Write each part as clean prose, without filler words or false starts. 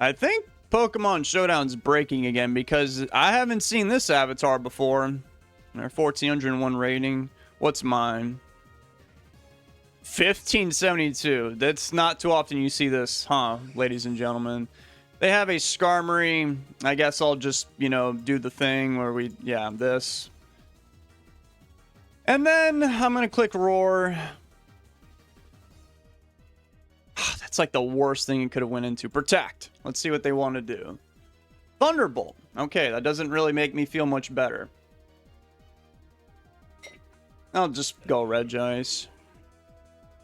I think Pokemon Showdown's breaking again because I haven't seen this avatar before. Their 1401 rating. What's mine? 1572. That's not too often you see this, huh, ladies and gentlemen? They have a Skarmory. I guess I'll just, you know, do the thing where we, yeah, this. And then I'm going to click Roar. That's like the worst thing you could have went into. Protect. Let's see what they want to do. Thunderbolt. Okay, that doesn't really make me feel much better. I'll just go Regice.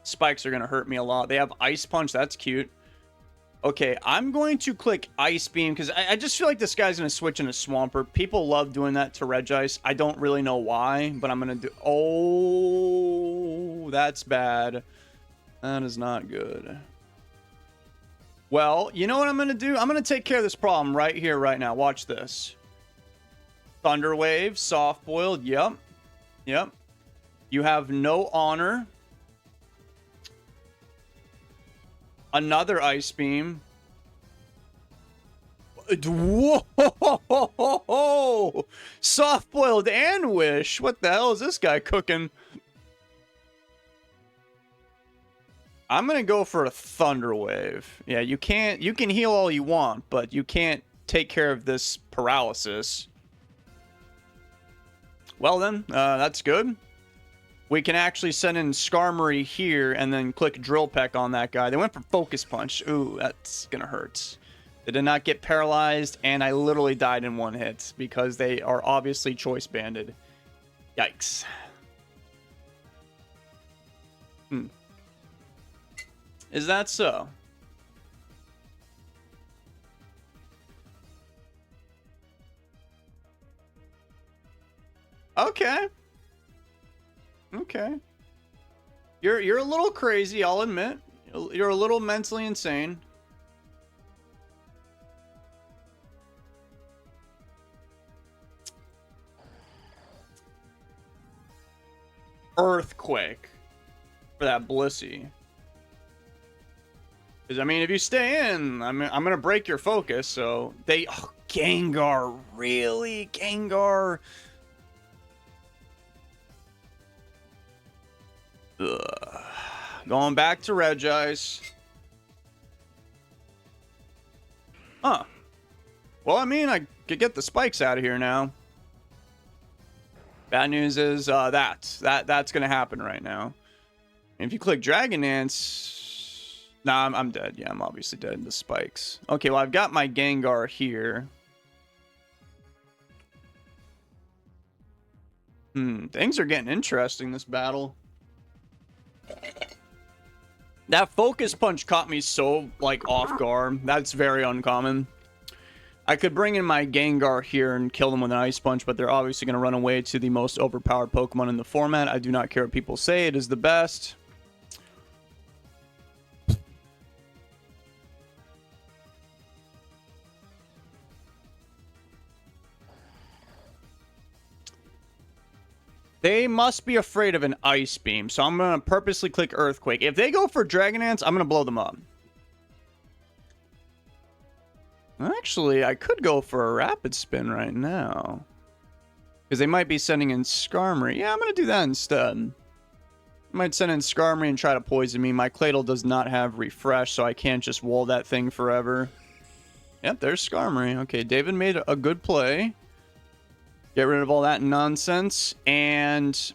Spikes are going to hurt me a lot. They have Ice Punch. That's cute. Okay, I'm going to click Ice Beam because I just feel like this guy's going to switch into Swampert. People love doing that to Regice. I don't really know why, but I'm going to do... Oh, that's bad. That is not good. Well, you know what I'm going to do? I'm going to take care of this problem right here, right now. Watch this. Thunder Wave, Soft Boiled. Yep. Yep. You have no Honor. Another Ice Beam. Whoa! Soft Boiled and Wish. What the hell is this guy cooking? I'm gonna go for a Thunder Wave. Yeah, you can heal all you want, but you can't take care of this paralysis. Well then, that's good. We can actually send in Skarmory here and then click Drill Peck on that guy. They went for Focus Punch. Ooh, that's gonna hurt. They did not get paralyzed, and I literally died in one hit because they are obviously choice banded. Yikes. Is that so? Okay. Okay. You're a little crazy, I'll admit. You're a little mentally insane. Earthquake for that Blissey. Because, I mean, if you stay in, I'm going to break your focus, so they... Oh, Gengar, really? Gengar? Ugh. Going back to Regice. Huh. Well, I mean, I could get the spikes out of here now. Bad news is that's going to happen right now. If you click Dragon Dance... Nah, I'm dead. Yeah, I'm obviously dead in the spikes. Okay, well, I've got my Gengar here. Things are getting interesting this battle. That Focus Punch caught me so, like, off guard. That's very uncommon. I could bring in my Gengar here and kill them with an Ice Punch, but they're obviously going to run away to the most overpowered Pokemon in the format. I do not care what people say. It is the best. They must be afraid of an Ice Beam, so I'm going to purposely click Earthquake. If they go for Dragon Dance, I'm going to blow them up. Actually, I could go for a Rapid Spin right now. Because they might be sending in Skarmory. Yeah, I'm going to do that instead. I might send in Skarmory and try to poison me. My Claydol does not have Refresh, so I can't just wall that thing forever. Yep, there's Skarmory. Okay, David made a good play. Get rid of all that nonsense, and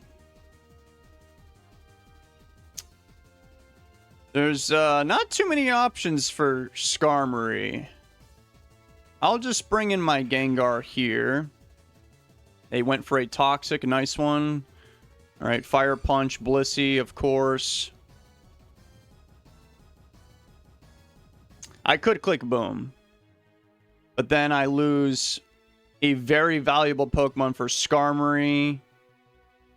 there's not too many options for Skarmory. I'll just bring in my Gengar here. They went for a Toxic, nice one. All right, Fire Punch, Blissey, of course. I could click Boom, but then I lose a very valuable Pokemon for Skarmory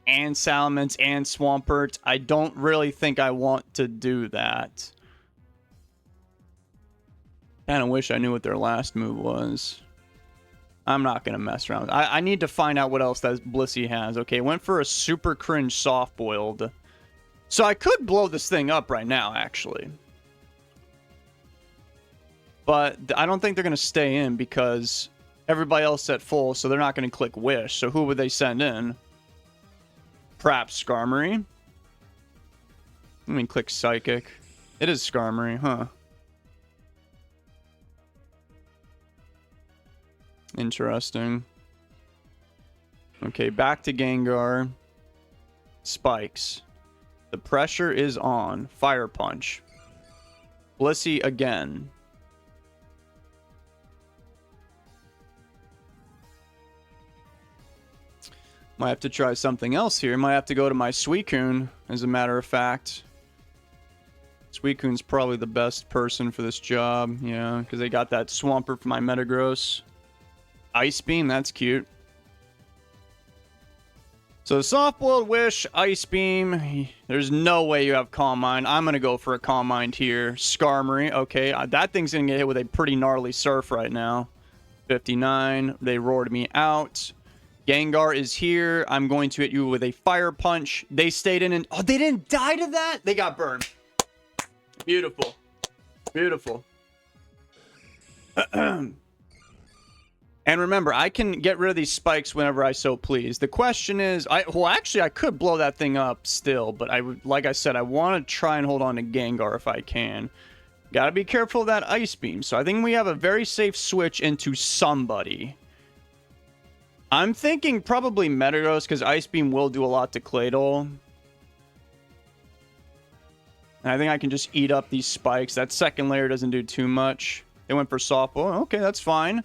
and Salamence and Swampert. I don't really think I want to do that. Kind of wish I knew what their last move was. I'm not going to mess around. I need to find out what else that Blissey has. Okay, went for a super cringe soft boiled. So I could blow this thing up right now, actually. But I don't think they're going to stay in because everybody else at full, so they're not going to click Wish. So who would they send in? Perhaps Skarmory? Let me click Psychic. It is Skarmory, huh? Interesting. Okay, back to Gengar. Spikes. The pressure is on. Fire Punch. Blissey again. Might have to try something else here. Might have to go to my Suicune, as a matter of fact. Suicune's probably the best person for this job. Yeah, because they got that Swampert for my Metagross. Ice Beam, that's cute. So Soft-Boiled Wish, Ice Beam. There's no way you have Calm Mind. I'm going to go for a Calm Mind here. Skarmory, okay. That thing's going to get hit with a pretty gnarly Surf right now. 59. They roared me out. Gengar is here. I'm going to hit you with a Fire Punch. They stayed in and... Oh, they didn't die to that? They got burned. Beautiful. Beautiful. And remember, I can get rid of these spikes whenever I so please. The question is... Well, actually, I could blow that thing up still. But like I said, I want to try and hold on to Gengar if I can. Gotta be careful of that Ice Beam. So I think we have a very safe switch into somebody. I'm thinking probably Metagross, because Ice Beam will do a lot to Claydol. And I think I can just eat up these spikes. That second layer doesn't do too much. They went for Softball. Okay, that's fine.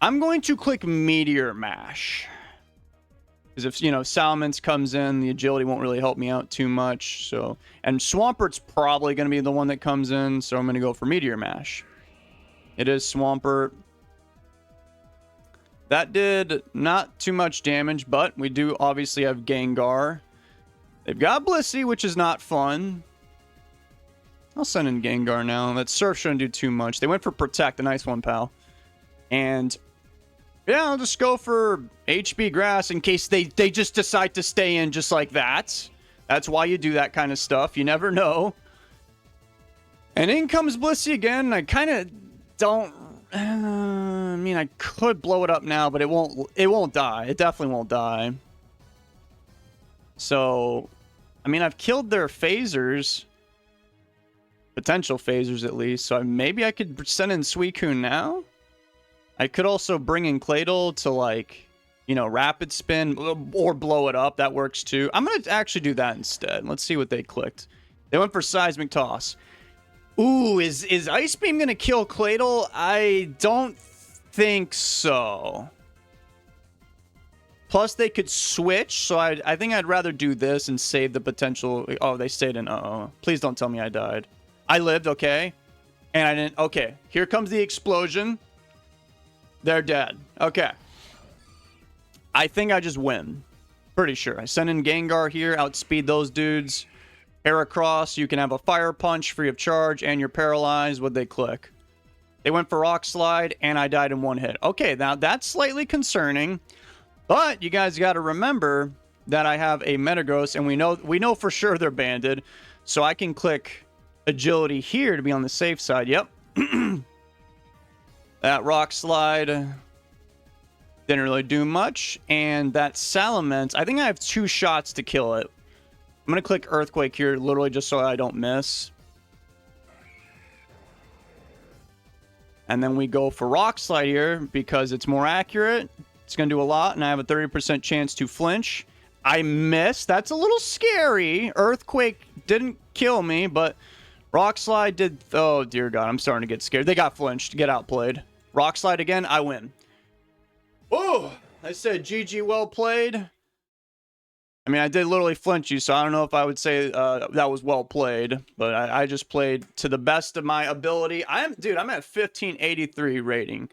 I'm going to click Meteor Mash. Because if, you know, Salamence comes in, the agility won't really help me out too much. So, and Swampert's probably going to be the one that comes in, so I'm going to go for Meteor Mash. It is Swampert. That did not too much damage, but we do obviously have Gengar. They've got Blissey, which is not fun. I'll send in Gengar now. That Surf shouldn't do too much. They went for Protect. A nice one, pal. And yeah, I'll just go for HB Grass in case they just decide to stay in just like that. That's why you do that kind of stuff. You never know. And in comes Blissey again. I kind of don't... I mean, I could blow it up now, but it won't die. It definitely won't die. So, I mean, I've killed their phasers. Potential phasers, at least. So maybe I could send in Suicune now? I could also bring in Claydol to, like, you know, Rapid Spin or blow it up. That works, too. I'm going to actually do that instead. Let's see what they clicked. They went for Seismic Toss. Ooh, is Ice Beam going to kill Claydol? I don't think so. Plus, they could switch, so I think I'd rather do this and save the potential... Oh, they stayed in... Uh-oh. Please don't tell me I died. I lived, okay. And I didn't... Okay, here comes the explosion. They're dead. Okay. I think I just win. Pretty sure. I send in Gengar here, outspeed those dudes. Heracross, you can have a Fire Punch free of charge, and you're paralyzed. What'd they click? They went for Rock Slide, and I died in one hit. Okay, now that's slightly concerning, but you guys got to remember that I have a Metagross, and we know for sure they're banded, so I can click Agility here to be on the safe side. Yep. That Rock Slide didn't really do much, and that Salamence, I think I have 2 shots to kill it. I'm going to click Earthquake here, literally just so I don't miss. And then we go for Rock Slide here because it's more accurate. It's going to do a lot, and I have a 30% chance to flinch. I missed. That's a little scary. Earthquake didn't kill me, but Rock Slide did... Oh, dear God. I'm starting to get scared. They got flinched. Get outplayed. Rock Slide again. I win. Oh, I said GG, well played. I mean, I did literally flinch you, so I don't know if I would say that was well played, but I just played to the best of my ability. Dude, I'm at 1583 rating.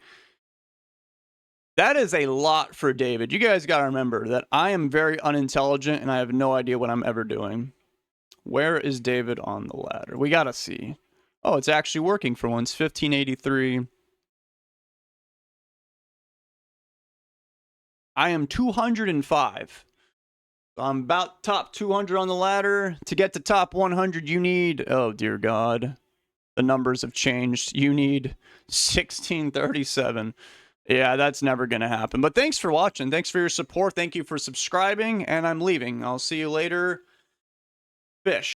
That is a lot for David. You guys got to remember that I am very unintelligent, and I have no idea what I'm ever doing. Where is David on the ladder? We got to see. Oh, it's actually working for once. 1583. I am 205. I'm about top 200 on the ladder. To get to top 100, you need... Oh, dear God. the numbers have changed. You need 1637. Yeah, that's never going to happen. But thanks for watching. Thanks for your support. Thank you for subscribing. And I'm leaving. I'll see you later. Fish.